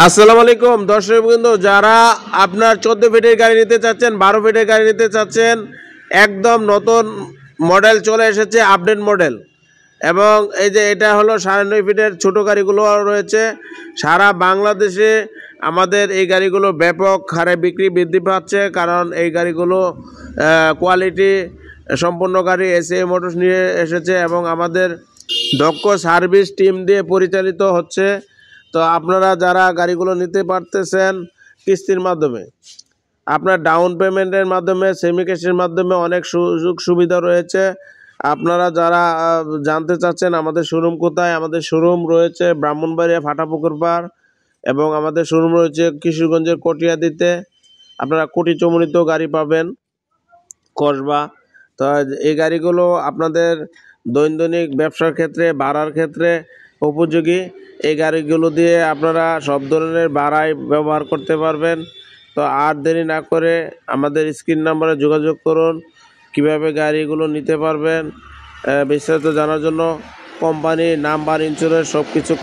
আসসালামু আলাইকুম দর্শকবৃন্দ, যারা আপনার 14 ফিটের গাড়ি নিতে চাচ্ছেন, 12 ফিটের গাড়ি নিতে চাচ্ছেন, একদম নতুন মডেল চলে এসেছে, আপডেট মডেল। এবং এই যে এটা হলো 9.5 ফিটের ছোটো গাড়িগুলো রয়েছে। সারা বাংলাদেশে আমাদের এই গাড়িগুলো ব্যাপক হারে বৃদ্ধি পাচ্ছে, কারণ এই গাড়িগুলো কোয়ালিটি সম্পন্ন গাড়ি এসএ মোটরস নিয়ে এসেছে এবং আমাদের দক্ষ সার্ভিস টিম দিয়ে পরিচালিত হচ্ছে। তো আপনারা যারা গাড়িগুলো নিতে পারতেছেন কিস্তির মাধ্যমে, আপনার ডাউন পেমেন্টের মাধ্যমে, সেমি ক্যাশের মাধ্যমে অনেক সুযোগ সুবিধা রয়েছে। আপনারা যারা জানতে চাচ্ছেন আমাদের শোরুম কোথায়, আমাদের শোরুম রয়েছে ব্রাহ্মণবাড়িয়া ফাটাপুকুর পাড় এবং আমাদের শোরুম রয়েছে কিশোরগঞ্জের কটিয়াদিতে। আপনারা কোটি চমনিত গাড়ি পাবেন, কসবা। তো এই গাড়িগুলো আপনাদের দৈনন্দিন ব্যবসার ক্ষেত্রে, ভাড়ার ক্ষেত্রে উপযোগী। এই গাড়িগুলো দিয়ে আপনারা সব ধরনের ভাড়ায় ব্যবহার করতে পারবেন। তো আর দেরি না করে আমাদের স্ক্রিন নাম্বারে যোগাযোগ করুন, কিভাবে গাড়িগুলো নিতে পারবেন। বিস্তারিত জানার জন্য কোম্পানি নাম্বার, ইন্স্যুরেন্স সব কিছু